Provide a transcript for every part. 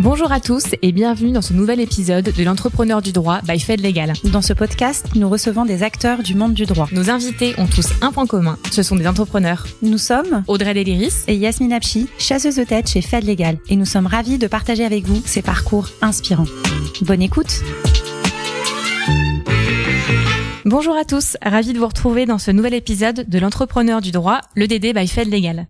Bonjour à tous et bienvenue dans ce nouvel épisode de l'entrepreneur du droit by Fed Legal. Dans ce podcast, nous recevons des acteurs du monde du droit. Nos invités ont tous un point commun, ce sont des entrepreneurs. Nous sommes Audrey Deliris et Yasmine Apchi, chasseuse de tête chez Fed Legal, et nous sommes ravis de partager avec vous ces parcours inspirants. Bonne écoute. Bonjour à tous, ravi de vous retrouver dans ce nouvel épisode de l'entrepreneur du droit, le DD by Fed Legal.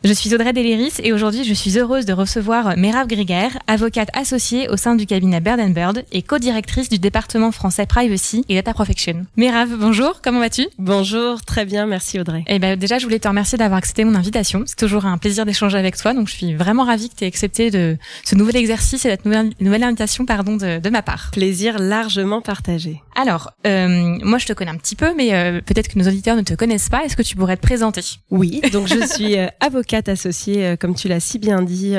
Je suis Audrey Deliris et aujourd'hui je suis heureuse de recevoir Merab Griguer, avocate associée au sein du cabinet Bird & Bird et co-directrice du département français Privacy et Data Protection. Merab, bonjour, comment vas-tu ? Bonjour, très bien, merci Audrey. Déjà je voulais te remercier d'avoir accepté mon invitation. C'est toujours un plaisir d'échanger avec toi, donc je suis vraiment ravie que tu aies accepté de ce nouvel exercice et cette nouvelle invitation de ma part. Plaisir largement partagé. Alors, moi je te connais un petit peu, mais peut-être que nos auditeurs ne te connaissent pas. Est-ce que tu pourrais te présenter ? Oui, donc je suis avocate associée, comme tu l'as si bien dit,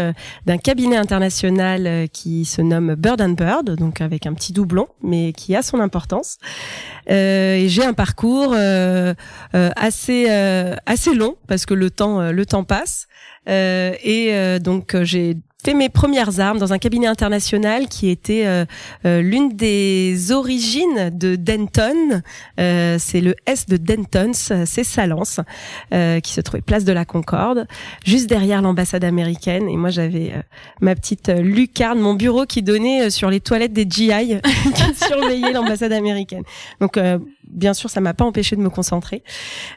d'un cabinet international qui se nomme Bird & Bird, donc avec un petit doublon, mais qui a son importance. Et j'ai un parcours assez long, parce que le temps passe. Donc j'ai fait mes premières armes dans un cabinet international qui était l'une des origines de Denton. C'est le S de Denton, c'est Salence, qui se trouvait place de la Concorde, juste derrière l'ambassade américaine. Et moi, j'avais ma petite lucarne, mon bureau qui donnait sur les toilettes des GI qui surveillaient l'ambassade américaine. Donc, bien sûr, ça m'a pas empêché de me concentrer.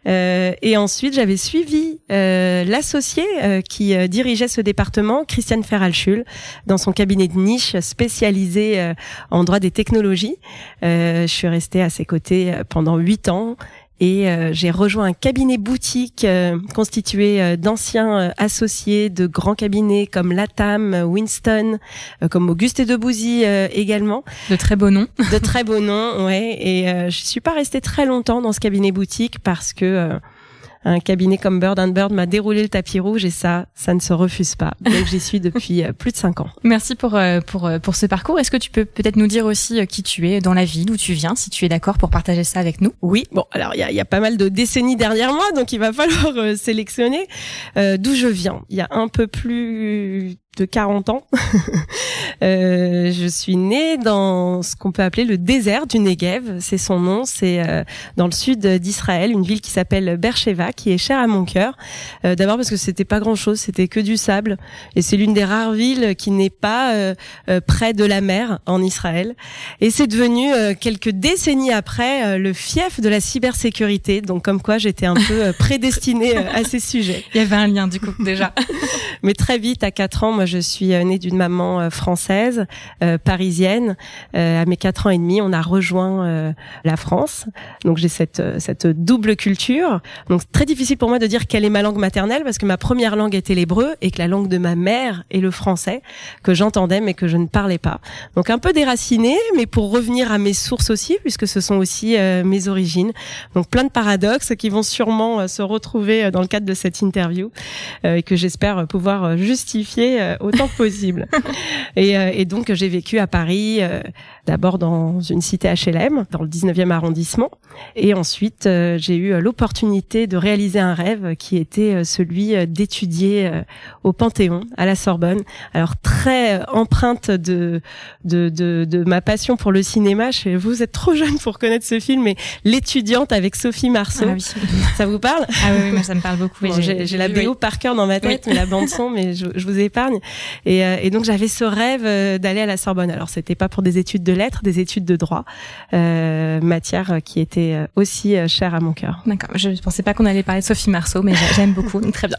Et ensuite, j'avais suivi l'associé qui dirigeait ce département, Christiane Ferralschul, dans son cabinet de niche spécialisé en droit des technologies. Je suis restée à ses côtés pendant 8 ans. Et j'ai rejoint un cabinet boutique constitué d'anciens associés de grands cabinets comme Latam, Winston, comme Auguste et Debouzy également. De très beaux noms. De très beaux noms, ouais. Et je suis pas restée très longtemps dans ce cabinet boutique parce que un cabinet comme Bird & Bird m'a déroulé le tapis rouge et ça ne se refuse pas. Donc j'y suis depuis plus de 5 ans. Merci pour ce parcours. Est-ce que tu peux peut-être nous dire aussi qui tu es dans la ville, d'où tu viens, si tu es d'accord pour partager ça avec nous ? Oui, bon, alors il y a pas mal de décennies derrière moi, donc il va falloir sélectionner d'où je viens. Il y a un peu plus de 40 ans. Je suis née dans ce qu'on peut appeler le désert du Negev, c'est son nom, c'est dans le sud d'Israël, une ville qui s'appelle Beersheva, qui est chère à mon cœur. D'abord parce que c'était pas grand-chose, c'était que du sable, et c'est l'une des rares villes qui n'est pas près de la mer en Israël. Et c'est devenu quelques décennies après le fief de la cybersécurité, donc comme quoi j'étais un peu prédestinée à ces sujets. Il y avait un lien du coup déjà. Mais très vite, à 4 ans, moi je suis née d'une maman française, parisienne. À mes 4 ans et demi, on a rejoint la France. Donc j'ai cette double culture. Donc c'est très difficile pour moi de dire quelle est ma langue maternelle parce que ma première langue était l'hébreu et que la langue de ma mère est le français que j'entendais mais que je ne parlais pas. Donc un peu déracinée, mais pour revenir à mes sources aussi, puisque ce sont aussi mes origines. Donc plein de paradoxes qui vont sûrement se retrouver dans le cadre de cette interview et que j'espère pouvoir justifier autant que possible. Et donc j'ai vécu à Paris, d'abord dans une cité HLM, dans le 19e arrondissement, et ensuite j'ai eu l'opportunité de réaliser un rêve qui était celui d'étudier au Panthéon, à la Sorbonne. Alors très empreinte de ma passion pour le cinéma. Vous êtes trop jeune pour connaître ce film, mais L'étudiante avec Sophie Marceau. Ah oui. Ça vous parle ? Ah oui, moi ça me parle beaucoup. Bon, j'ai la BO par cœur dans ma tête, mais la bande son, mais je vous épargne. Et donc j'avais ce rêve d'aller à la Sorbonne. Alors c'était pas pour des études de lettres, des études de droit, matière qui était aussi chère à mon cœur. D'accord. Je pensais pas qu'on allait parler de Sophie Marceau, mais j'aime beaucoup, donc très bien.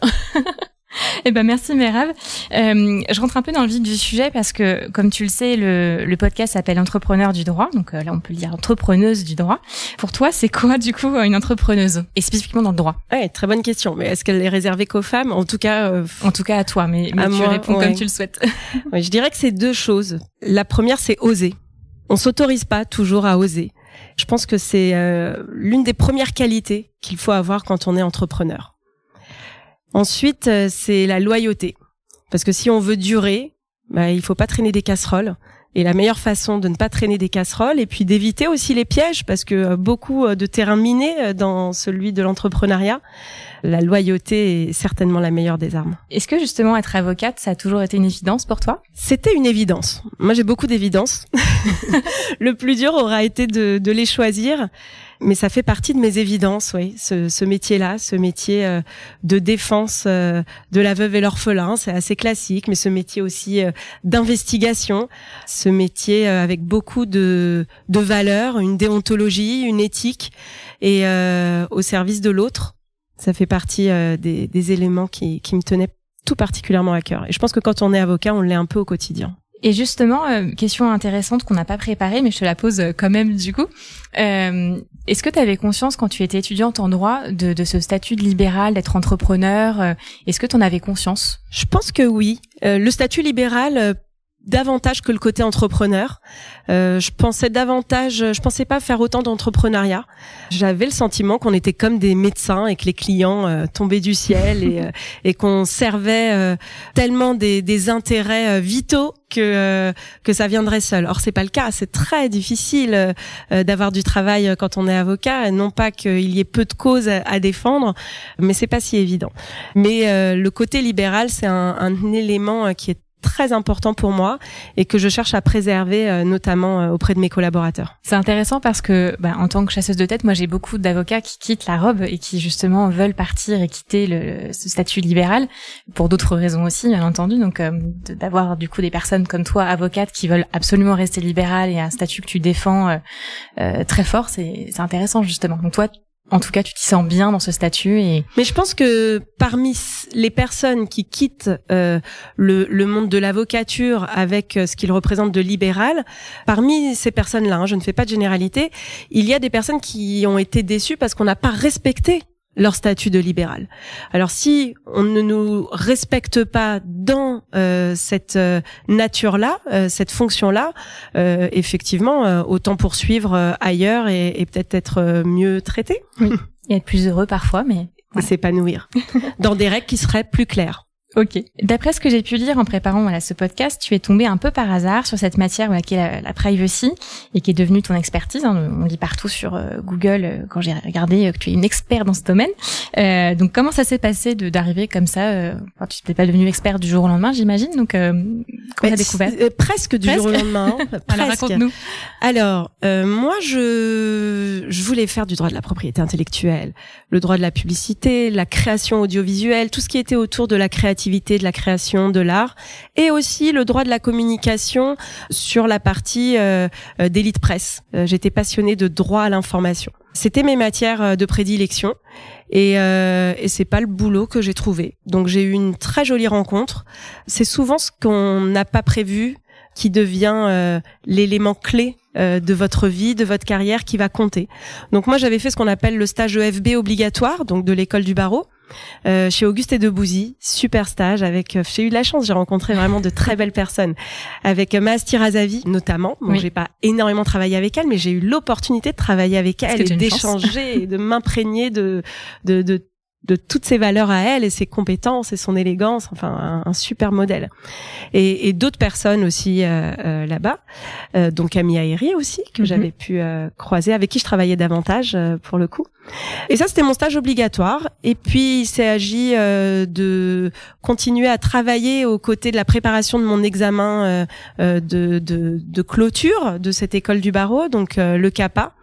Eh ben merci Merab. Je rentre un peu dans le vif du sujet parce que, comme tu le sais, le podcast s'appelle Entrepreneur du droit. Donc là, on peut le dire entrepreneuse du droit. Pour toi, c'est quoi du coup une entrepreneuse et spécifiquement dans le droit ? Ouais, très bonne question. Mais est-ce qu'elle est réservée qu'aux femmes ? En tout cas à toi. Mais tu moi, réponds comme tu le souhaites. Ouais, je dirais que c'est 2 choses. La première, c'est oser. On s'autorise pas toujours à oser. Je pense que c'est l'une des premières qualités qu'il faut avoir quand on est entrepreneur. Ensuite, c'est la loyauté. Parce que si on veut durer, il faut pas traîner des casseroles. Et la meilleure façon de ne pas traîner des casseroles et puis d'éviter aussi les pièges, parce que beaucoup de terrains minés dans celui de l'entrepreneuriat, la loyauté est certainement la meilleure des armes. Est-ce que justement être avocate, ça a toujours été une évidence pour toi? C'était une évidence. Moi, j'ai beaucoup d'évidences. Le plus dur aura été de les choisir. Mais ça fait partie de mes évidences, oui. Ce métier-là, ce métier de défense de la veuve et l'orphelin, c'est assez classique. Mais ce métier aussi d'investigation, ce métier avec beaucoup de valeurs, une déontologie, une éthique et au service de l'autre, ça fait partie des éléments qui me tenaient tout particulièrement à cœur. Et je pense que quand on est avocat, on l'est un peu au quotidien. Et justement, question intéressante qu'on n'a pas préparée, mais je te la pose quand même du coup. Est-ce que tu avais conscience quand tu étais étudiante en droit de ce statut de libéral, d'être entrepreneur? Est-ce que tu en avais conscience? Je pense que oui. Le statut libéral, davantage que le côté entrepreneur. Je pensais pas faire autant d'entrepreneuriat. J'avais le sentiment qu'on était comme des médecins et que les clients tombaient du ciel et qu'on servait tellement des intérêts vitaux que ça viendrait seul. Or c'est pas le cas, c'est très difficile d'avoir du travail quand on est avocat, non pas qu'il y ait peu de causes à défendre, mais c'est pas si évident. Mais le côté libéral, c'est un élément qui est très important pour moi et que je cherche à préserver notamment auprès de mes collaborateurs. C'est intéressant parce que en tant que chasseuse de tête, moi j'ai beaucoup d'avocats qui quittent la robe et qui justement veulent partir et quitter ce statut libéral pour d'autres raisons aussi bien entendu. Donc d'avoir du coup des personnes comme toi avocates qui veulent absolument rester libérales et un statut que tu défends très fort, c'est intéressant justement. Donc toi en tout cas, tu t'y sens bien dans ce statut Mais je pense que parmi les personnes qui quittent le monde de l'avocature avec ce qu'il représente de libéral, parmi ces personnes-là, je ne fais pas de généralité, il y a des personnes qui ont été déçues parce qu'on n'a pas respecté leur statut de libéral. Alors si on ne nous respecte pas dans cette nature-là, cette fonction-là, effectivement, autant poursuivre ailleurs et peut-être être mieux traité. Oui. Et être plus heureux parfois, mais voilà. S'épanouir dans des règles qui seraient plus claires. Ok. D'après ce que j'ai pu lire en préparant ce podcast, tu es tombée un peu par hasard sur cette matière qui est la privacy et qui est devenue ton expertise. On lit partout sur Google quand j'ai regardé que tu es une experte dans ce domaine. Donc comment ça s'est passé d'arriver comme ça tu n'es pas devenue experte du jour au lendemain, j'imagine. Donc comment t'as découvert? Presque du jour au lendemain. Alors raconte-nous. Alors moi je voulais faire du droit de la propriété intellectuelle, le droit de la publicité, la création audiovisuelle, tout ce qui était autour de la créativité, de la création, de l'art, et aussi le droit de la communication sur la partie d'élite presse. J'étais passionnée de droit à l'information. C'était mes matières de prédilection et c'est pas le boulot que j'ai trouvé. Donc j'ai eu une très jolie rencontre. C'est souvent ce qu'on n'a pas prévu qui devient l'élément clé de votre vie, de votre carrière qui va compter. Donc moi j'avais fait ce qu'on appelle le stage EFB obligatoire, donc de l'école du barreau, chez Auguste et Debouzy, super stage j'ai eu de la chance, j'ai rencontré vraiment de très belles personnes, avec Maasty Razavi notamment. Bon, oui. J'ai pas énormément travaillé avec elle, mais j'ai eu l'opportunité de travailler avec elle et d'échanger et de m'imprégner de toutes ses valeurs à elle et ses compétences et son élégance, enfin un super modèle. Et d'autres personnes aussi là-bas, donc Camille Aéry aussi que j'avais pu croiser, avec qui je travaillais davantage pour le coup. Et ça c'était mon stage obligatoire. Et puis il s'est agi de continuer à travailler aux côtés de la préparation de mon examen de clôture de cette école du barreau, donc le CAPA.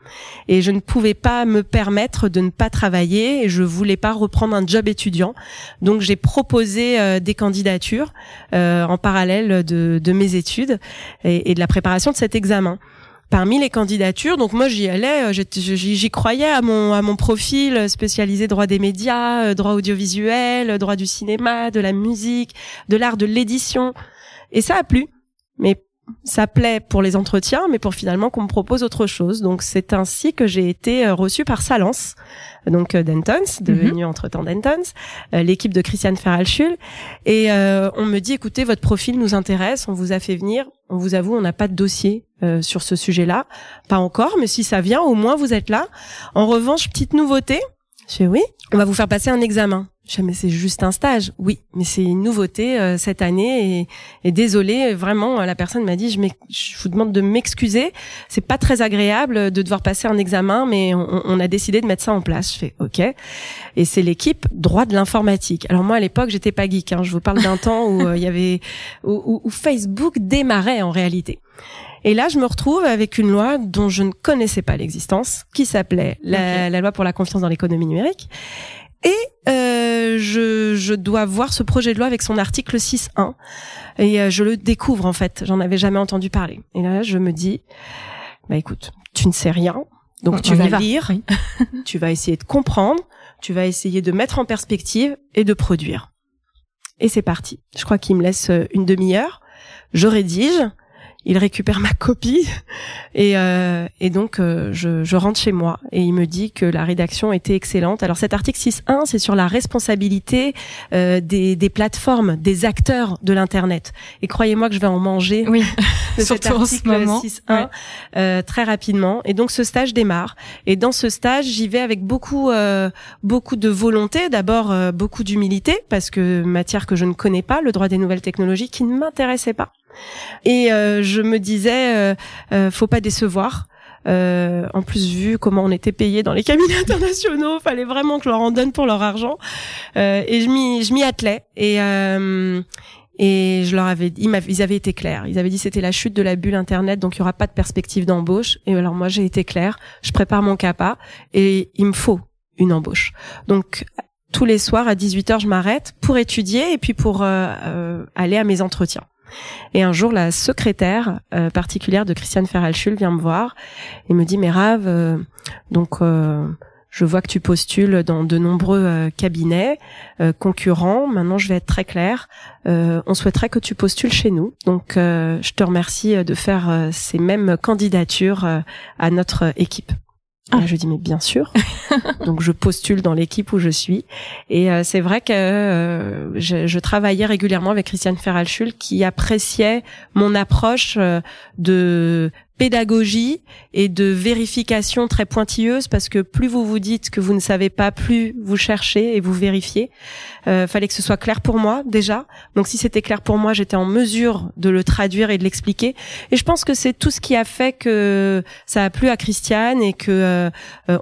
Et je ne pouvais pas me permettre de ne pas travailler et je voulais pas reprendre un job étudiant. Donc j'ai proposé des candidatures en parallèle de mes études et de la préparation de cet examen. Parmi les candidatures, donc moi j'y allais, j'y croyais à mon profil spécialisé droit des médias, droit audiovisuel, droit du cinéma, de la musique, de l'art de l'édition. Et ça a plu. Mais ça plaît pour les entretiens, mais pour finalement qu'on me propose autre chose. Donc c'est ainsi que j'ai été reçue par Salance, donc Dentons, devenu entre-temps Dentons, l'équipe de Christiane Ferralschul. Et on me dit, écoutez, votre profil nous intéresse, on vous a fait venir. On vous avoue, on n'a pas de dossier sur ce sujet-là. Pas encore, mais si ça vient, au moins vous êtes là. En revanche, petite nouveauté. Je fais oui, on va vous faire passer un examen. Mais c'est juste un stage. Oui, mais c'est une nouveauté cette année et désolé, vraiment, la personne m'a dit je vous demande de m'excuser. C'est pas très agréable de devoir passer un examen, mais on a décidé de mettre ça en place. Je fais OK. Et c'est l'équipe droit de l'informatique. Alors moi à l'époque, j'étais pas geek, hein. Je vous parle d'un temps où il y avait où Facebook démarrait en réalité. Et là, je me retrouve avec une loi dont je ne connaissais pas l'existence, qui s'appelait la loi pour la confiance dans l'économie numérique. Et je dois voir ce projet de loi avec son article 6.1 et je le découvre en fait. J'en avais jamais entendu parler. Et là, je me dis, écoute, tu ne sais rien, donc tu vas lire, oui. Tu vas essayer de comprendre, tu vas essayer de mettre en perspective et de produire. Et c'est parti. Je crois qu'il me laisse une demi-heure. Je rédige. Il récupère ma copie et donc je rentre chez moi et il me dit que la rédaction était excellente. Alors cet article 6.1, c'est sur la responsabilité des plateformes, des acteurs de l'internet. Et croyez-moi que je vais en manger de cet article 6.1 très rapidement. Et donc ce stage démarre. Et dans ce stage, j'y vais avec beaucoup de volonté, d'abord beaucoup d'humilité parce que matière que je ne connais pas, le droit des nouvelles technologies qui ne m'intéressait pas. Et je me disais faut pas décevoir. En plus, vu comment on était payé dans les cabinets internationaux, fallait vraiment que je leur en donne pour leur argent. Et je m'y attelais. Et je leur avais dit, ils avaient été clairs. Ils avaient dit c'était la chute de la bulle internet, donc il y aura pas de perspective d'embauche. Et alors moi j'ai été claire. Je prépare mon CAPA et il me faut une embauche. Donc tous les soirs à 18h, je m'arrête pour étudier et puis pour aller à mes entretiens. Et un jour, la secrétaire particulière de Christiane Ferralschul vient me voir et me dit mais Rav, je vois que tu postules dans de nombreux cabinets concurrents. Maintenant, je vais être très claire. On souhaiterait que tu postules chez nous. Donc, je te remercie de faire ces mêmes candidatures à notre équipe. Et je dis mais bien sûr. Donc je postule dans l'équipe où je suis et c'est vrai que je travaillais régulièrement avec Christiane Ferralschul qui appréciait mon approche de pédagogie et de vérification très pointilleuse parce que plus vous vous dites que vous ne savez pas, plus vous cherchez et vous vérifiez. Fallait que ce soit clair pour moi déjà. Donc si c'était clair pour moi, j'étais en mesure de le traduire et de l'expliquer. Et je pense que c'est tout ce qui a fait que ça a plu à Christiane et que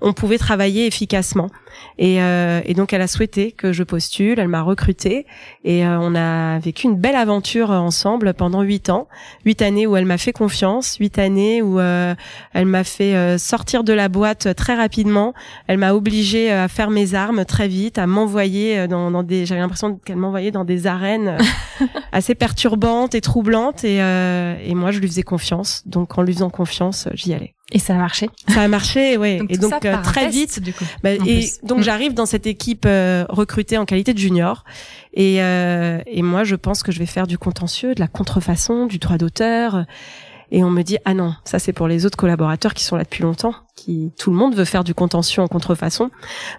on pouvait travailler efficacement. Et donc elle a souhaité que je postule, elle m'a recrutée et on a vécu une belle aventure ensemble pendant 8 ans. 8 années où elle m'a fait confiance, 8 années où elle m'a fait sortir de la boîte très rapidement. Elle m'a obligée à faire mes armes très vite, à m'envoyer dans des, j'avais l'impression qu'elle m'envoyait dans des arènes assez perturbantes et troublantes et moi je lui faisais confiance. Donc en lui faisant confiance, j'y allais. Et ça a marché. Ça a marché, ouais. Donc, et donc très vite, du coup. Donc j'arrive dans cette équipe recrutée en qualité de junior, et moi je pense que je vais faire du contentieux, de la contrefaçon, du droit d'auteur. Et on me dit ah non, ça c'est pour les autres collaborateurs qui sont là depuis longtemps, qui tout le monde veut faire du contentieux en contrefaçon.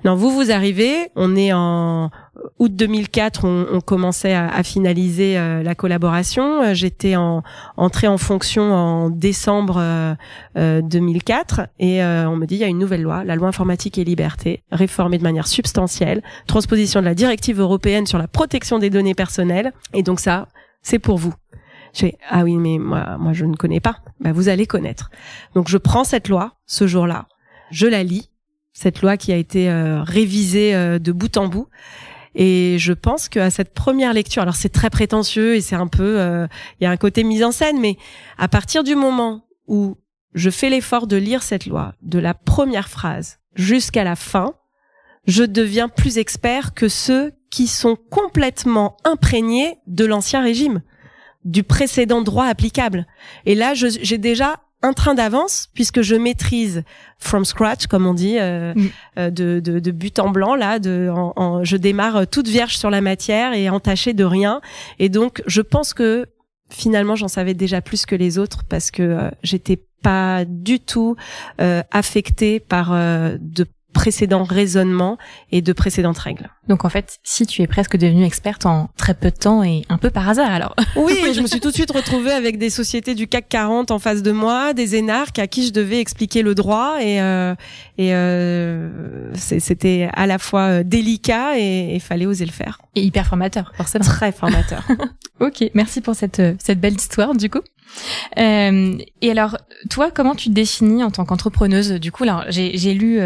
Non, vous arrivez, on est en août 2004, on commençait à finaliser la collaboration. J'étais entrée en fonction en décembre 2004 et on me dit il y a une nouvelle loi, la loi informatique et liberté, réformée de manière substantielle, transposition de la directive européenne sur la protection des données personnelles et donc ça, c'est pour vous. Je fais ah oui mais moi je ne connais pas. Vous allez connaître. Donc je prends cette loi ce jour-là, je la lis, cette loi qui a été révisée de bout en bout. Et je pense qu'à cette première lecture, alors c'est très prétentieux et c'est un peu, il y a un côté mise en scène, mais à partir du moment où je fais l'effort de lire cette loi, de la première phrase jusqu'à la fin, je deviens plus expert que ceux qui sont complètement imprégnés de l'ancien régime, du précédent droit applicable. Et là, j'ai déjà un train d'avance puisque je maîtrise from scratch, comme on dit, de but en blanc. Là, je démarre toute vierge sur la matière et entachée de rien. Et donc, je pense que finalement, j'en savais déjà plus que les autres parce que j'étais pas du tout affectée par de précédents raisonnements et de précédentes règles. Donc en fait, si tu es presque devenue experte en très peu de temps et un peu par hasard alors. Oui, je me suis tout de suite retrouvée avec des sociétés du CAC 40 en face de moi, des énarques à qui je devais expliquer le droit c'était à la fois délicat et fallait oser le faire. Et hyper formateur, forcément. Très formateur. Ok, merci pour cette belle histoire du coup. Et alors, toi, comment tu te définis en tant qu'entrepreneuse? Du coup, là, j'ai lu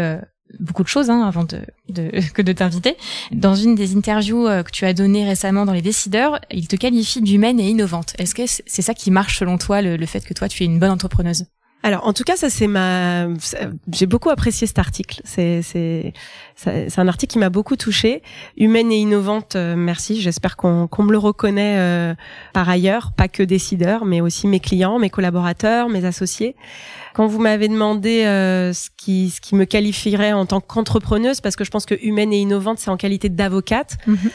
beaucoup de choses avant de t'inviter. Dans une des interviews que tu as données récemment dans Les Décideurs, il te qualifie d'humaine et innovante. Est-ce que c'est ça qui marche selon toi, le fait que toi tu es une bonne entrepreneuse? Alors, en tout cas, j'ai beaucoup apprécié cet article. C'est un article qui m'a beaucoup touchée. Humaine et innovante, merci. J'espère qu'on me le reconnaît par ailleurs, pas que Décideurs, mais aussi mes clients, mes collaborateurs, mes associés. Quand vous m'avez demandé ce qui me qualifierait en tant qu'entrepreneuse, parce que je pense que humaine et innovante, c'est en qualité d'avocate. Mm-hmm.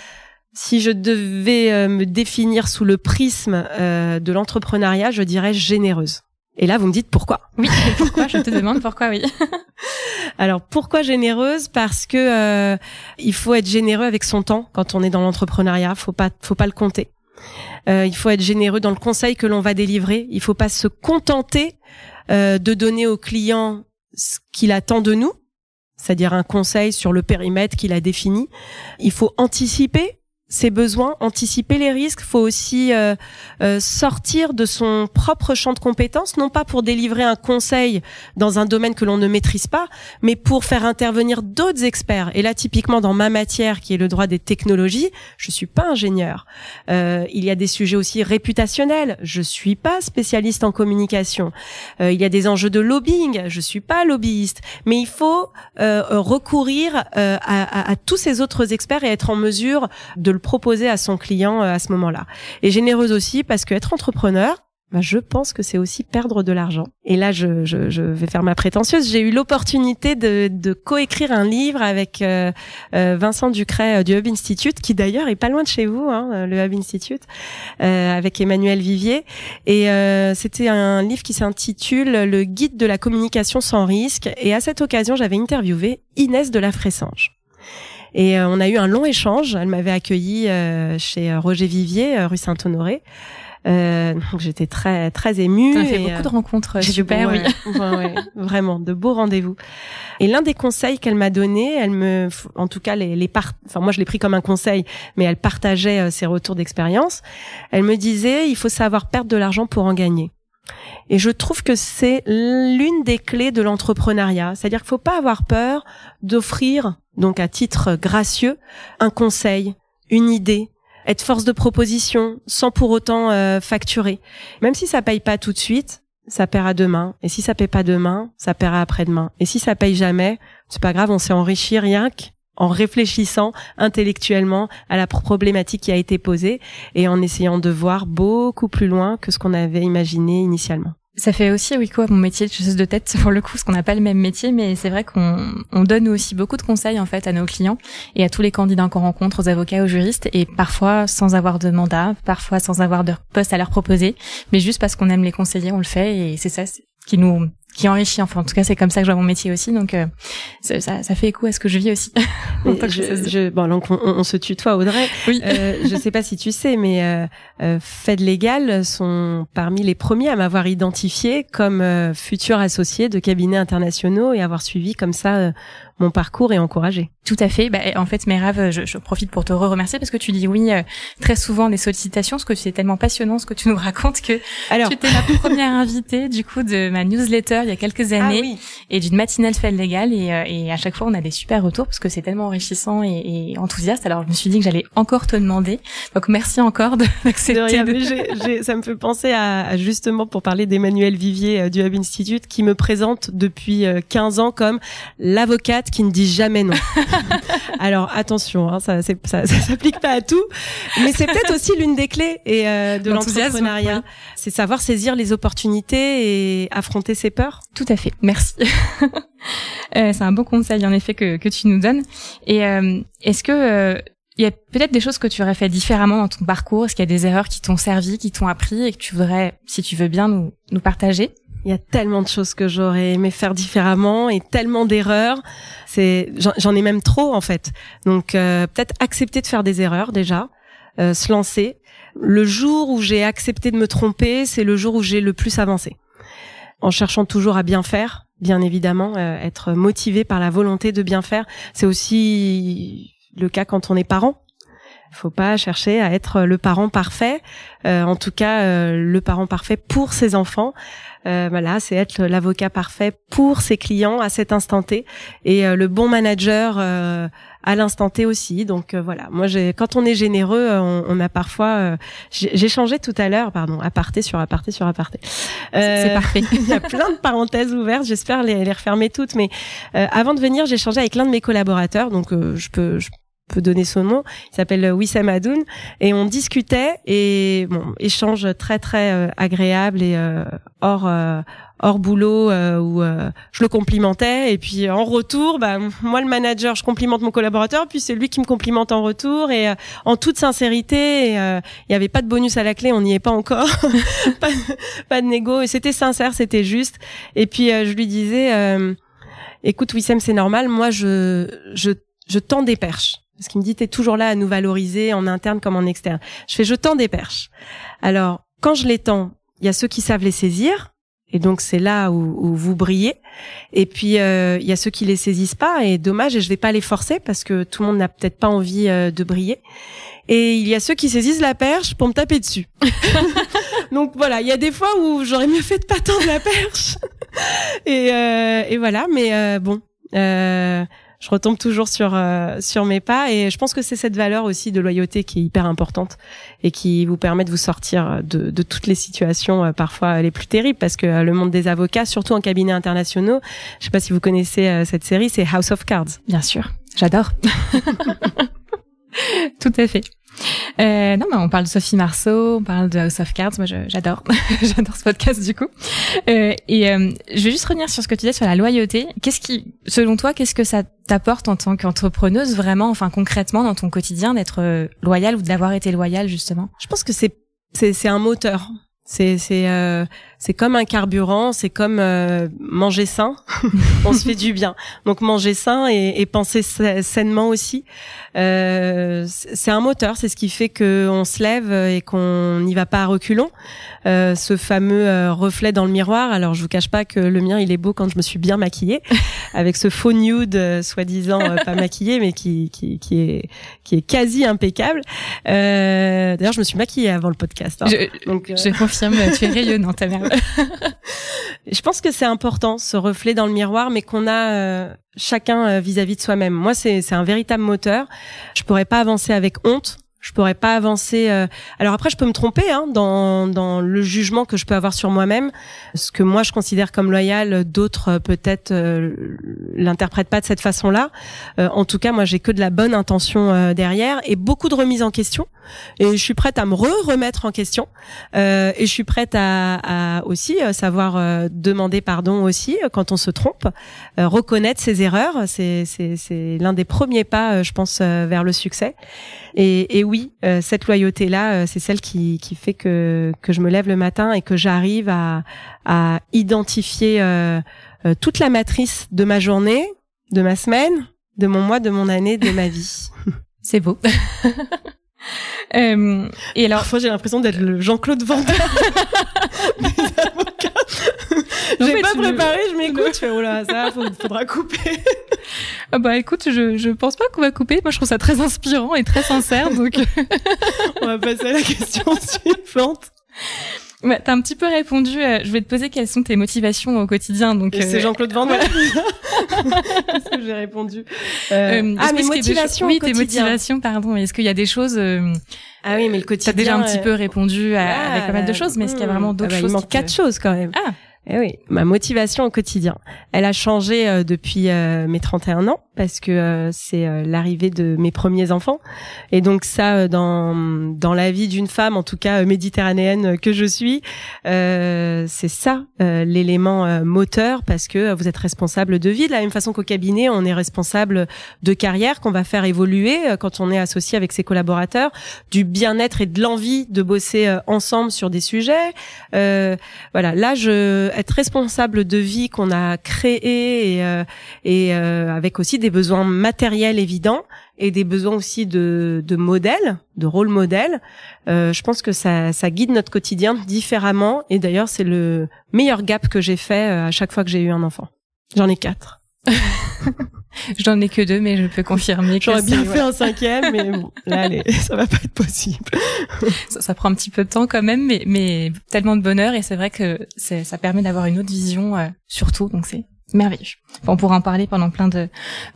Si je devais me définir sous le prisme de l'entrepreneuriat, je dirais généreuse. Et là, vous me dites pourquoi? Oui, pourquoi? Je te demande pourquoi, oui. Alors, pourquoi généreuse? Parce que il faut être généreux avec son temps quand on est dans l'entrepreneuriat. Faut pas le compter. Il faut être généreux dans le conseil que l'on va délivrer. Il faut pas se contenter de donner au client ce qu'il attend de nous, c'est-à-dire un conseil sur le périmètre qu'il a défini. Il faut anticiper ses besoins, anticiper les risques. Faut aussi sortir de son propre champ de compétences, non pas pour délivrer un conseil dans un domaine que l'on ne maîtrise pas, mais pour faire intervenir d'autres experts. Et là, typiquement dans ma matière, qui est le droit des technologies, je suis pas ingénieure. Il y a des sujets aussi réputationnels. Je suis pas spécialiste en communication. Il y a des enjeux de lobbying. Je suis pas lobbyiste. Mais il faut recourir à tous ces autres experts et être en mesure de le proposer à son client à ce moment-là. Et généreuse aussi parce que être entrepreneur, je pense que c'est aussi perdre de l'argent. Et là, je vais faire ma prétentieuse. J'ai eu l'opportunité de coécrire un livre avec Vincent Ducret du Hub Institute, qui d'ailleurs est pas loin de chez vous, le Hub Institute, avec Emmanuel Vivier. Et c'était un livre qui s'intitule Le guide de la communication sans risque. Et à cette occasion, j'avais interviewé Inès de la Fressange. Et on a eu un long échange. Elle m'avait accueilli chez Roger Vivier, rue Saint-Honoré. Donc j'étais très très émue. Tu as fait beaucoup de rencontres super, oui. Ouais, vraiment de beaux rendez-vous. Et l'un des conseils qu'elle m'a donné, en tout cas moi je l'ai pris comme un conseil, mais elle partageait ses retours d'expérience. Elle me disait il faut savoir perdre de l'argent pour en gagner. Et je trouve que c'est l'une des clés de l'entrepreneuriat. C'est-à-dire qu'il faut pas avoir peur d'offrir, donc à titre gracieux, un conseil, une idée, être force de proposition, sans pour autant facturer. Même si ça paye pas tout de suite, ça paiera demain. Et si ça paye pas demain, ça paiera après-demain. Et si ça paye jamais, c'est pas grave, on s'est enrichi rien qu'en réfléchissant intellectuellement à la problématique qui a été posée et en essayant de voir beaucoup plus loin que ce qu'on avait imaginé initialement. Ça fait aussi écho à mon métier de chasseuse de tête pour le coup, parce qu'on n'a pas le même métier, mais c'est vrai qu'on donne aussi beaucoup de conseils en fait à nos clients et à tous les candidats qu'on rencontre, aux avocats, aux juristes, et parfois sans avoir de mandat, parfois sans avoir de poste à leur proposer, mais juste parce qu'on aime les conseiller, on le fait, et c'est ça qui enrichit. Enfin, en tout cas, c'est comme ça que je vois mon métier aussi, donc ça fait écho à ce que je vis aussi. Donc on se tutoie, Audrey. Oui. Je sais pas si tu sais, mais Fed Legal sont parmi les premiers à m'avoir identifié comme futur associé de cabinets internationaux et avoir suivi comme ça mon parcours et encouragé. Tout à fait. En fait, Merave, je profite pour te remercier parce que tu dis oui très souvent des sollicitations, parce que c'est tellement passionnant ce que tu nous racontes que tu étais la première invitée du coup de ma newsletter il y a quelques années et d'une matinale Fed Legal et à chaque fois on a des super retours parce que c'est tellement enrichissant et enthousiaste. Alors je me suis dit que j'allais encore te demander. Donc merci encore d'accepter. Ça me fait penser à justement pour parler d'Emmanuel Vivier du Hub Institute qui me présente depuis 15 ans comme l'avocate qui ne dit jamais non. Alors attention, ça s'applique pas à tout, mais c'est peut-être aussi l'une des clés de l'entrepreneuriat. Oui. C'est savoir saisir les opportunités et affronter ses peurs. Tout à fait. Merci. C'est un bon conseil en effet que tu nous donnes. Et est-ce que il y a peut-être des choses que tu aurais fait différemment dans ton parcours? Est-ce qu'il y a des erreurs qui t'ont servi, qui t'ont appris et que tu voudrais, si tu veux bien, nous partager? Il y a tellement de choses que j'aurais aimé faire différemment et tellement d'erreurs. J'en ai même trop en fait. Donc peut-être accepter de faire des erreurs déjà, se lancer. Le jour où j'ai accepté de me tromper, c'est le jour où j'ai le plus avancé. En cherchant toujours à bien faire, bien évidemment, être motivé par la volonté de bien faire. C'est aussi le cas quand on est parent. Il faut pas chercher à être le parent parfait, en tout cas le parent parfait pour ses enfants. Voilà, c'est être l'avocat parfait pour ses clients à cet instant T et le bon manager à l'instant T aussi. Donc voilà, moi quand on est généreux, on a parfois j'ai changé tout à l'heure, aparté sur aparté. C'est parfait. Il y a plein de parenthèses ouvertes, j'espère les refermer toutes, mais avant de venir, j'ai changé avec l'un de mes collaborateurs, donc je peux donner son nom, il s'appelle Wissam Adoun, et on discutait, et échange très très agréable et hors boulot où je le complimentais, et puis en retour, moi le manager, je complimente mon collaborateur, puis c'est lui qui me complimente en retour, et en toute sincérité, il y avait pas de bonus à la clé, on n'y est pas encore, pas de négo, et c'était sincère, c'était juste, et puis je lui disais, écoute Wissam, c'est normal, moi je tends des perches. Parce qu'il me dit, t'es toujours là à nous valoriser en interne comme en externe. Je tends des perches. Alors, quand je les tends, il y a ceux qui savent les saisir. Et donc, c'est là où vous brillez. Et puis, il y a ceux qui les saisissent pas. Et dommage, et je vais pas les forcer parce que tout le monde n'a peut-être pas envie de briller. Et il y a ceux qui saisissent la perche pour me taper dessus. Donc voilà, il y a des fois où j'aurais mieux fait de pas tendre la perche. Et voilà, mais bon... je retombe toujours sur mes pas, et je pense que c'est cette valeur aussi de loyauté qui est hyper importante et qui vous permet de vous sortir de toutes les situations parfois les plus terribles, parce que le monde des avocats, surtout en cabinet internationaux, je sais pas si vous connaissez cette série, c'est House of Cards. Bien sûr, j'adore. Tout à fait. Non, mais on parle de Sophie Marceau, on parle de House of Cards. Moi, j'adore, j'adore ce podcast du coup. Je vais juste revenir sur ce que tu disais sur la loyauté. Selon toi, qu'est-ce que ça t'apporte en tant qu'entrepreneuse vraiment, enfin concrètement dans ton quotidien, d'être loyale ou d'avoir été loyale justement? Je pense que c'est un moteur. C'est comme un carburant, c'est comme manger sain. On se fait du bien. Donc manger sain et penser sainement aussi. C'est un moteur, c'est ce qui fait que on se lève et qu'on n'y va pas à reculons. Ce fameux reflet dans le miroir. Alors je vous cache pas que le mien il est beau quand je me suis bien maquillée, avec ce faux nude soi-disant pas maquillé, mais qui est quasi impeccable. D'ailleurs je me suis maquillée avant le podcast. Hein. Je confirme, tu es rayonnante, ta mère. Je pense que c'est important, ce reflet dans le miroir, mais qu'on a chacun vis-à-vis de soi-même. Moi, c'est un véritable moteur. Je pourrais pas avancer avec honte. Je pourrais pas avancer. Alors après, je peux me tromper dans le jugement que je peux avoir sur moi-même. Ce que moi je considère comme loyal, d'autres peut-être l'interprètent pas de cette façon-là. En tout cas, moi j'ai que de la bonne intention derrière et beaucoup de remise en question. Et je suis prête à me remettre en question. Et je suis prête à aussi savoir demander pardon aussi quand on se trompe, reconnaître ses erreurs. C'est l'un des premiers pas, je pense, vers le succès. Et oui, cette loyauté-là, c'est celle qui fait que je me lève le matin et que j'arrive à identifier toute la matrice de ma journée, de ma semaine, de mon mois, de mon année, de ma vie. C'est beau. Et alors, parfois j'ai l'impression d'être le Jean-Claude Van Damme des avocats. J'ai pas préparé, je m'écoute, je fais oh là, ça faudra couper. Ah bah écoute, je pense pas qu'on va couper. Moi je trouve ça très inspirant et très sincère, donc on va passer à la question suivante. Ouais, t'as un petit peu répondu. Je vais te poser quelles sont tes motivations au quotidien. Donc c'est Jean-Claude Van Damme. Qu'est-ce que j'ai répondu mes motivations. Oui, tes motivations, pardon. Est-ce qu'il y a des choses Ah oui, mais le quotidien. T'as déjà un petit peu répondu avec pas mal de choses, mais est-ce qu'il y a vraiment d'autres choses? Il manque 4 choses quand même. Ah. Eh oui, ma motivation au quotidien, elle a changé depuis mes 31 ans parce que c'est l'arrivée de mes premiers enfants, et donc ça dans la vie d'une femme, en tout cas méditerranéenne que je suis, c'est ça l'élément moteur, parce que vous êtes responsable de vie de la même façon qu'au cabinet on est responsable de carrière qu'on va faire évoluer quand on est associé avec ses collaborateurs, du bien-être et de l'envie de bosser ensemble sur des sujets. Voilà, là être responsable de vie qu'on a créée et avec aussi des besoins matériels évidents et des besoins aussi de modèles, de rôle modèle. Je pense que ça guide notre quotidien différemment. Et d'ailleurs, c'est le meilleur gap que j'ai fait à chaque fois que j'ai eu un enfant. J'en ai 4. J'en ai que 2, mais je peux confirmer que j'aurais bien fait un 5e, mais bon, là, ça va pas être possible. Ça prend un petit peu de temps quand même, mais tellement de bonheur, et c'est vrai que ça permet d'avoir une autre vision sur tout, donc c'est merveilleux. Enfin, on pourra en parler pendant plein de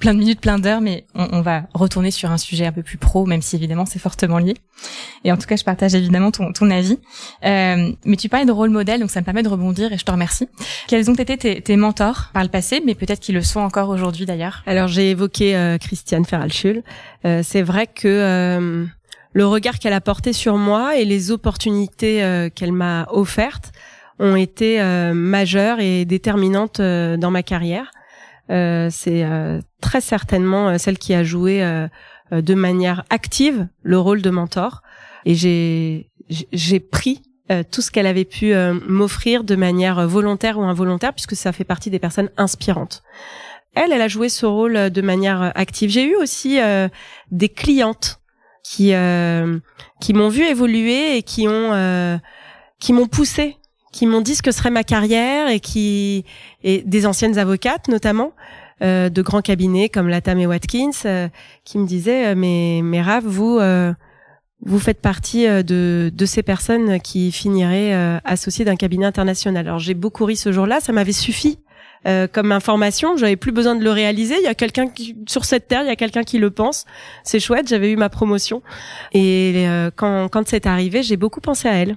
minutes, plein d'heures, mais on va retourner sur un sujet un peu plus pro, même si évidemment c'est fortement lié. Et en tout cas, je partage évidemment ton avis. Mais tu parlais de rôle modèle, donc ça me permet de rebondir et je te remercie. Quels ont été tes mentors par le passé, mais peut-être qu'ils le sont encore aujourd'hui d'ailleurs? Alors j'ai évoqué Christiane Ferralschul. C'est vrai que le regard qu'elle a porté sur moi et les opportunités qu'elle m'a offertes ont été majeures et déterminantes dans ma carrière. C'est très certainement celle qui a joué de manière active le rôle de mentor. Et j'ai pris tout ce qu'elle avait pu m'offrir de manière volontaire ou involontaire, puisque ça fait partie des personnes inspirantes. Elle a joué ce rôle de manière active. J'ai eu aussi des clientes qui m'ont vu évoluer et qui m'ont poussée, qui m'ont dit ce que serait ma carrière et des anciennes avocates notamment de grands cabinets comme Latham et Watkins qui me disaient mais Rav, vous faites partie de ces personnes qui finiraient associées d'un cabinet international. Alors j'ai beaucoup ri ce jour-là, ça m'avait suffi comme information, j'avais plus besoin de le réaliser. Il y a quelqu'un sur cette terre, il y a quelqu'un qui le pense. C'est chouette, j'avais eu ma promotion et quand c'est arrivé, j'ai beaucoup pensé à elle.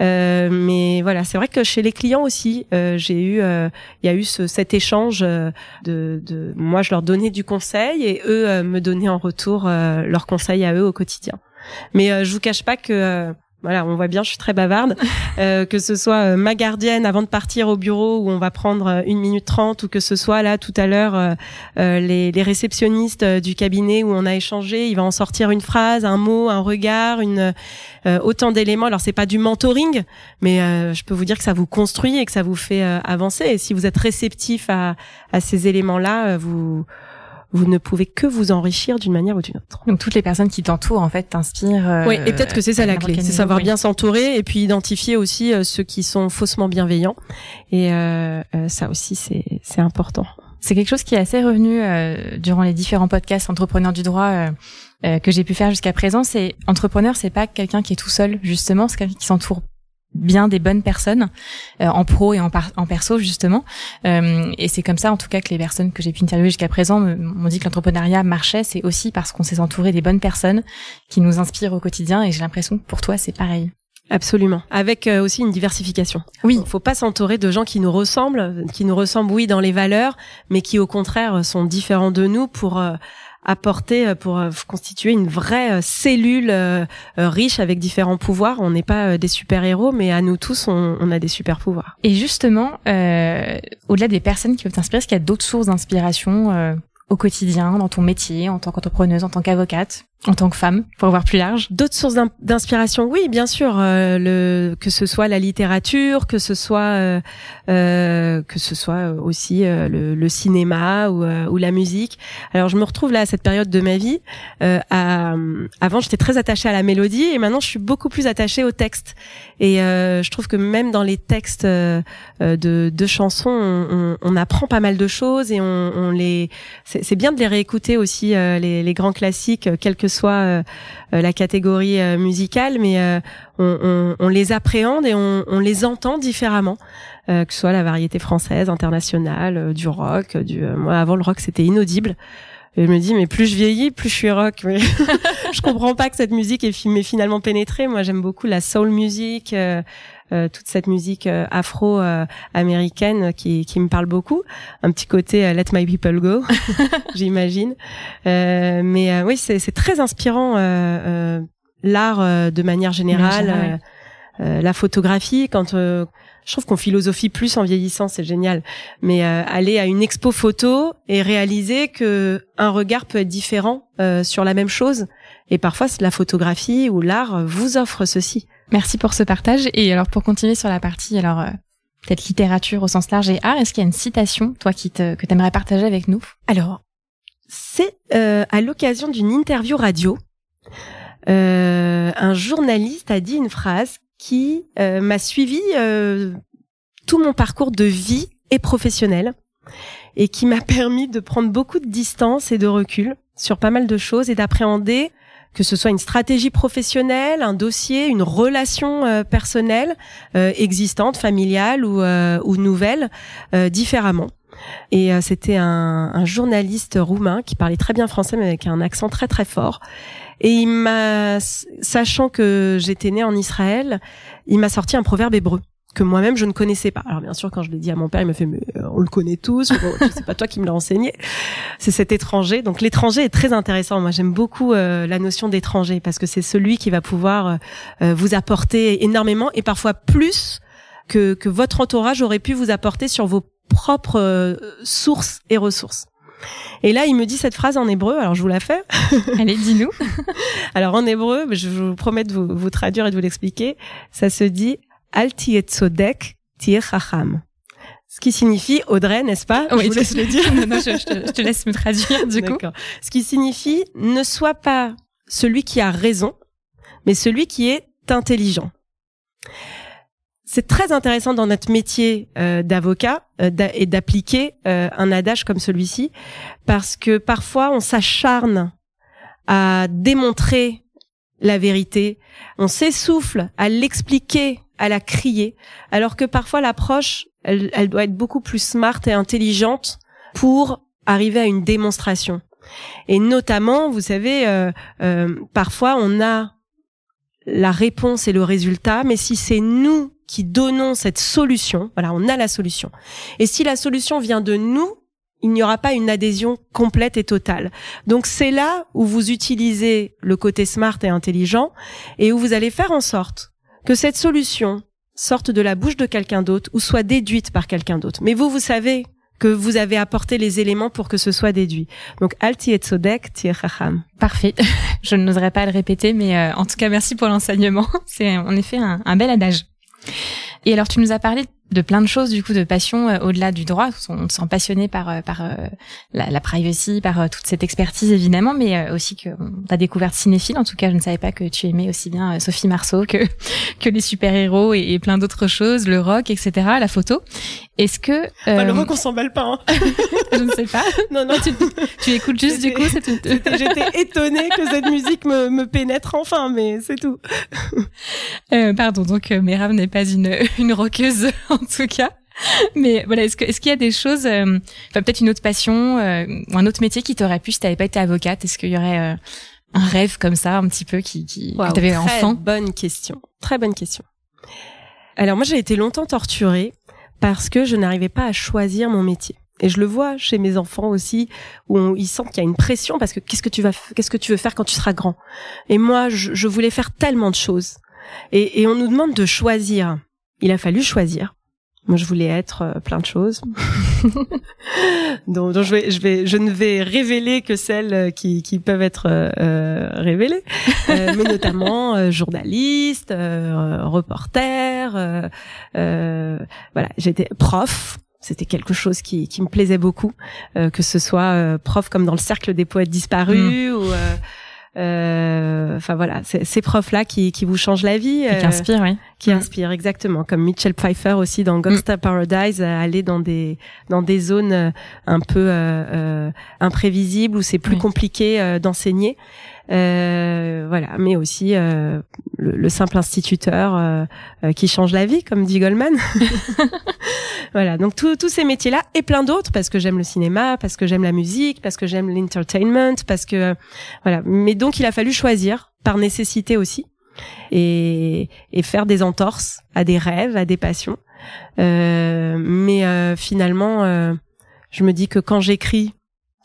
Mais voilà, c'est vrai que chez les clients aussi, il y a eu cet échange de moi je leur donnais du conseil et eux me donnaient en retour leurs conseils à eux au quotidien. Mais je vous cache pas que voilà, on voit bien, je suis très bavarde, que ce soit ma gardienne avant de partir au bureau où on va prendre 1 minute 30 ou que ce soit là tout à l'heure les réceptionnistes du cabinet où on a échangé, il va en sortir une phrase, un mot, un regard, autant d'éléments. Alors c'est pas du mentoring, mais je peux vous dire que ça vous construit et que ça vous fait avancer. Et si vous êtes réceptif à ces éléments-là, vous ne pouvez que vous enrichir d'une manière ou d'une autre. Donc toutes les personnes qui t'entourent en fait t'inspirent. Oui, et peut-être que c'est ça la clé, c'est savoir bien s'entourer et puis identifier aussi ceux qui sont faussement bienveillants. Et ça aussi c'est important. C'est quelque chose qui est assez revenu durant les différents podcasts entrepreneurs du droit que j'ai pu faire jusqu'à présent. C'est entrepreneur, c'est pas quelqu'un qui est tout seul justement, c'est quelqu'un qui s'entoure bien des bonnes personnes en pro et en perso justement et c'est comme ça en tout cas que les personnes que j'ai pu interviewer jusqu'à présent m'ont dit que l'entrepreneuriat marchait. C'est aussi parce qu'on s'est entouré des bonnes personnes qui nous inspirent au quotidien et j'ai l'impression que pour toi c'est pareil. Absolument, avec aussi une diversification. Oui, faut pas s'entourer de gens qui nous ressemblent oui dans les valeurs, mais qui au contraire sont différents de nous pour apporter, pour constituer une vraie cellule riche avec différents pouvoirs. On n'est pas des super-héros, mais à nous tous, on a des super-pouvoirs. Et justement, au-delà des personnes qui peuvent t'inspirer, est-ce qu'il y a d'autres sources d'inspiration au quotidien, dans ton métier, en tant qu'entrepreneuse, en tant qu'avocate, en tant que femme, pour voir plus large? D'autres sources d'inspiration, oui, bien sûr, que ce soit la littérature, que ce soit aussi le cinéma ou la musique. Alors je me retrouve là à cette période de ma vie. Avant, j'étais très attachée à la mélodie et maintenant je suis beaucoup plus attachée au texte. Et je trouve que même dans les textes de chansons, on apprend pas mal de choses et c'est bien de les réécouter aussi les grands classiques, quelle que soit la catégorie musicale, mais on les appréhende et on les entend différemment, que ce soit la variété française, internationale, du rock, moi avant le rock c'était inaudible. Et je me dis mais plus je vieillis, plus je suis rock. Mais je comprends pas que cette musique m'ait finalement pénétrée. Moi j'aime beaucoup la soul music, toute cette musique afro-américaine qui me parle beaucoup. Un petit côté Let My People Go, j'imagine. Mais oui, c'est très inspirant l'art de manière générale, la photographie. Quand je trouve qu'on philosophie plus en vieillissant, c'est génial. Mais aller à une expo photo et réaliser que un regard peut être différent sur la même chose. Et parfois, la photographie ou l'art vous offre ceci. Merci pour ce partage. Et alors, pour continuer sur la partie peut-être littérature au sens large et art. Est-ce qu'il y a une citation, toi, que t'aimerais partager avec nous? Alors, c'est à l'occasion d'une interview radio, un journaliste a dit une phrase qui m'a suivi tout mon parcours de vie et professionnel et qui m'a permis de prendre beaucoup de distance et de recul sur pas mal de choses et d'appréhender que ce soit une stratégie professionnelle, un dossier, une relation personnelle existante, familiale ou nouvelle, différemment. Et c'était un journaliste roumain qui parlait très bien français mais avec un accent très très fort. Et il m'a, sachant que j'étais née en Israël, il m'a sorti un proverbe hébreu que moi-même je ne connaissais pas. Alors bien sûr, quand je l'ai dit à mon père, il m'a fait mais on le connaît tous. Bon, c'est pas toi qui me l'as enseigné. C'est cet étranger. Donc l'étranger est très intéressant. Moi, j'aime beaucoup la notion d'étranger parce que c'est celui qui va pouvoir vous apporter énormément et parfois plus que votre entourage aurait pu vous apporter sur vos propres sources et ressources. Et là, il me dit cette phrase en hébreu. Alors, je vous la fais. Allez, dis-nous. Alors, en hébreu, je vous promets de vous traduire et de vous l'expliquer. Ça se dit Al tihet tzodek, tihet chacham. Ce qui signifie, Audrey, n'est-ce pas? Oui, je vous laisse le dire. Non, je te laisse me traduire, du coup. D'accord. Ce qui signifie, ne sois pas celui qui a raison, mais celui qui est intelligent. C'est très intéressant dans notre métier d'avocat et d'appliquer un adage comme celui-ci, parce que parfois on s'acharne à démontrer la vérité, on s'essouffle à l'expliquer, à la crier, alors que parfois l'approche, elle doit être beaucoup plus smart et intelligente pour arriver à une démonstration. Et notamment, vous savez, parfois on a la réponse et le résultat, mais si c'est nous qui donnons cette solution, voilà, on a la solution. Et si la solution vient de nous, il n'y aura pas une adhésion complète et totale. Donc c'est là où vous utilisez le côté smart et intelligent et où vous allez faire en sorte que cette solution sorte de la bouche de quelqu'un d'autre ou soit déduite par quelqu'un d'autre. Mais vous savez que vous avez apporté les éléments pour que ce soit déduit. Donc, Al tihet tzodek, tihet chacham. Parfait. Je n'oserais pas le répéter, mais en tout cas, merci pour l'enseignement. C'est en effet un bel adage. Et alors, tu nous as parlé de plein de choses, du coup, de passion au-delà du droit. On te sent passionné par la privacy, par toute cette expertise, évidemment, mais aussi que t'as découvert cinéphile. En tout cas, je ne savais pas que tu aimais aussi bien Sophie Marceau que les super-héros et plein d'autres choses, le rock, etc., la photo. Est-ce que... le rock, on s'emballe pas, hein. Je ne sais pas. Non. Tu écoutes juste, du coup, c'est tout. J'étais étonnée que cette musique me pénètre enfin, mais c'est tout. Pardon, donc Merab n'est pas une rockeuse, en tout cas. Mais voilà, est-ce qu'il y a des choses, peut-être une autre passion ou un autre métier qui t'aurait plu si t'avais pas été avocate? Est-ce qu'il y aurait un rêve comme ça, un petit peu que t'avais enfant? Très bonne question. Alors moi, j'ai été longtemps torturée parce que je n'arrivais pas à choisir mon métier. Et je le vois chez mes enfants aussi, où ils sentent qu'il y a une pression parce que qu'est-ce que tu veux faire quand tu seras grand? Et moi, je voulais faire tellement de choses. Et on nous demande de choisir. Il a fallu choisir. Moi, je voulais être plein de choses. donc je ne vais révéler que celles qui peuvent être révélées, mais notamment journaliste, reporter. Voilà, j'étais prof. C'était quelque chose qui me plaisait beaucoup, que ce soit prof comme dans le cercle des poètes disparus ou enfin voilà, ces profs-là qui vous changent la vie, qui inspirent, oui. Qui inspirent, exactement, comme Mitchell Pfeiffer aussi dans Gangsta Paradise, aller dans des zones un peu imprévisibles où c'est plus compliqué d'enseigner. Voilà, mais aussi le simple instituteur qui change la vie, comme dit Goldman. Voilà, donc tous ces métiers-là et plein d'autres, parce que j'aime le cinéma, parce que j'aime la musique, parce que j'aime l'entertainment, parce que voilà. Mais donc il a fallu choisir par nécessité aussi et faire des entorses à des rêves, à des passions. Mais finalement, je me dis que quand j'écris,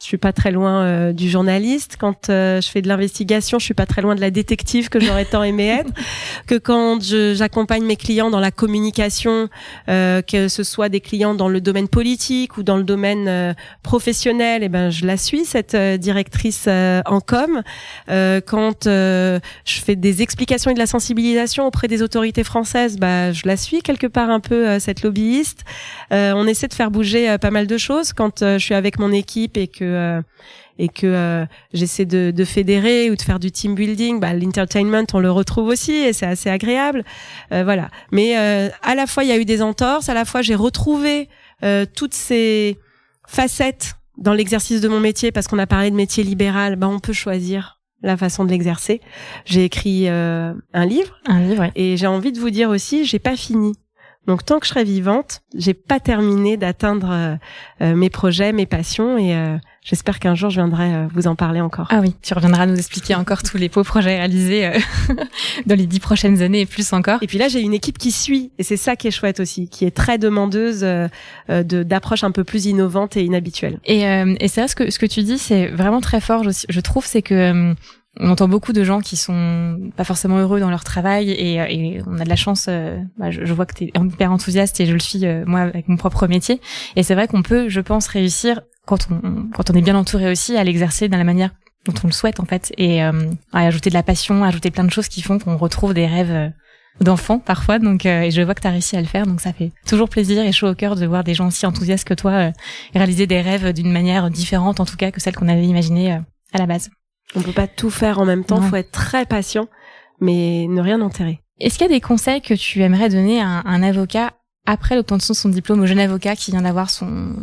Je suis pas très loin du journaliste. Quand je fais de l'investigation, je suis pas très loin de la détective que j'aurais tant aimé être. Que quand j'accompagne mes clients dans la communication, que ce soit des clients dans le domaine politique ou dans le domaine professionnel, eh ben je la suis cette directrice en com. Quand je fais des explications et de la sensibilisation auprès des autorités françaises, je la suis quelque part un peu cette lobbyiste. On essaie de faire bouger pas mal de choses. Quand je suis avec mon équipe et que j'essaie de fédérer ou de faire du team building, l'entertainment on le retrouve aussi et c'est assez agréable, voilà. Mais à la fois il y a eu des entorses, à la fois j'ai retrouvé toutes ces facettes dans l'exercice de mon métier, parce qu'on a parlé de métier libéral, on peut choisir la façon de l'exercer. J'ai écrit un livre, ouais. Et j'ai envie de vous dire aussi, j'ai pas fini. Donc tant que je serai vivante, j'ai pas terminé d'atteindre mes projets, mes passions, et j'espère qu'un jour je viendrai vous en parler encore. Ah oui, tu reviendras nous expliquer encore tous les beaux projets réalisés dans les 10 prochaines années et plus encore. Et puis là, j'ai une équipe qui suit, et c'est ça qui est chouette aussi, qui est très demandeuse d'approches un peu plus innovantes et inhabituelles. Et c'est vrai, ce que tu dis, c'est vraiment très fort. Je trouve, c'est que on entend beaucoup de gens qui sont pas forcément heureux dans leur travail, et on a de la chance. Je vois que t'es hyper enthousiaste, et je le suis moi avec mon propre métier. Et c'est vrai qu'on peut, je pense, réussir quand on est bien entouré aussi, à l'exercer de la manière dont on le souhaite en fait, et à ajouter de la passion, à ajouter plein de choses qui font qu'on retrouve des rêves d'enfants parfois. Donc et je vois que t'as réussi à le faire, donc ça fait toujours plaisir et chaud au cœur de voir des gens aussi enthousiastes que toi réaliser des rêves d'une manière différente, en tout cas, que celle qu'on avait imaginée à la base. On peut pas tout faire en même temps, Non. Faut être très patient, mais ne rien enterrer. Est-ce qu'il y a des conseils que tu aimerais donner à un avocat après l'obtention de son diplôme, au jeune avocat qui vient d'avoir son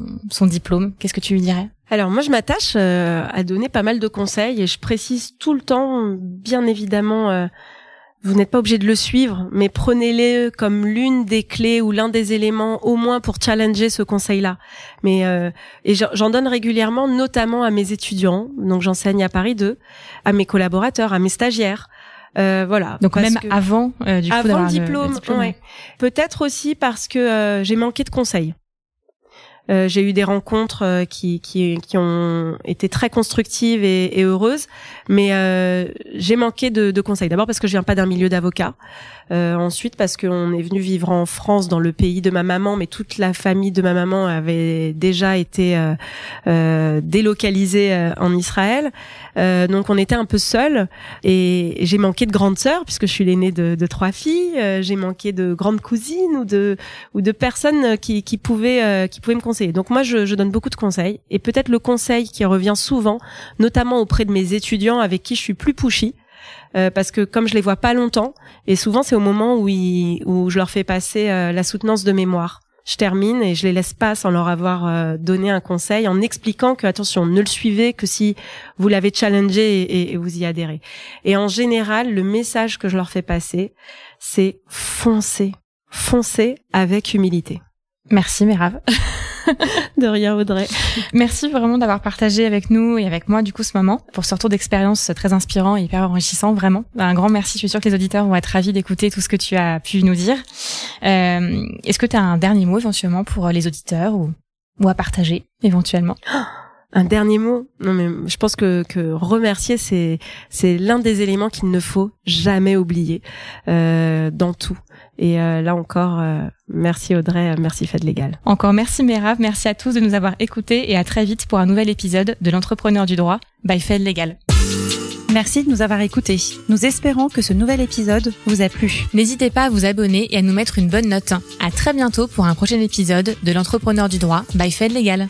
diplôme? Qu'est-ce que tu lui dirais? Alors moi, je m'attache à donner pas mal de conseils, et je précise tout le temps, bien évidemment, vous n'êtes pas obligé de le suivre, mais prenez-les comme l'une des clés ou l'un des éléments au moins pour challenger ce conseil-là. Mais et j'en donne régulièrement, notamment à mes étudiants. Donc j'enseigne à Paris 2, à mes collaborateurs, à mes stagiaires. Voilà. Donc même avant du coup avant d'avoir le diplôme, ouais. Peut-être aussi parce que j'ai manqué de conseils. J'ai eu des rencontres qui ont été très constructives et heureuses, mais j'ai manqué de conseils. D'abord parce que je viens pas d'un milieu d'avocats. Ensuite parce qu'on est venu vivre en France, dans le pays de ma maman, mais toute la famille de ma maman avait déjà été délocalisée en Israël. Donc on était un peu seuls, et j'ai manqué de grande sœur puisque je suis l'aînée de 3 filles. J'ai manqué de grandes cousines ou de personnes qui pouvaient me conseiller. Donc moi je donne beaucoup de conseils, et peut-être le conseil qui revient souvent, notamment auprès de mes étudiants avec qui je suis plus pushy, parce que comme je les vois pas longtemps, et souvent c'est au moment où je leur fais passer la soutenance de mémoire. Je termine et je les laisse pas sans leur avoir donné un conseil, en expliquant que attention, ne le suivez que si vous l'avez challengé et vous y adhérez. Et en général, le message que je leur fais passer, c'est foncez avec humilité. Merci Merav. De rien, Audrey. Merci vraiment d'avoir partagé avec nous et avec moi du coup ce moment, pour ce retour d'expérience très inspirant et hyper enrichissant, vraiment. Un grand merci, je suis sûre que les auditeurs vont être ravis d'écouter tout ce que tu as pu nous dire. Est-ce que tu as un dernier mot éventuellement pour les auditeurs ou à partager éventuellement? Un dernier mot? Non, mais je pense que remercier, c'est l'un des éléments qu'il ne faut jamais oublier dans tout. Et là encore, merci Audrey, merci Fed Légal. Encore merci Merav, merci à tous de nous avoir écoutés, et à très vite pour un nouvel épisode de l'entrepreneur du droit by Fed Légal. Merci de nous avoir écoutés. Nous espérons que ce nouvel épisode vous a plu. N'hésitez pas à vous abonner et à nous mettre une bonne note. À très bientôt pour un prochain épisode de l'entrepreneur du droit by Fed Légal.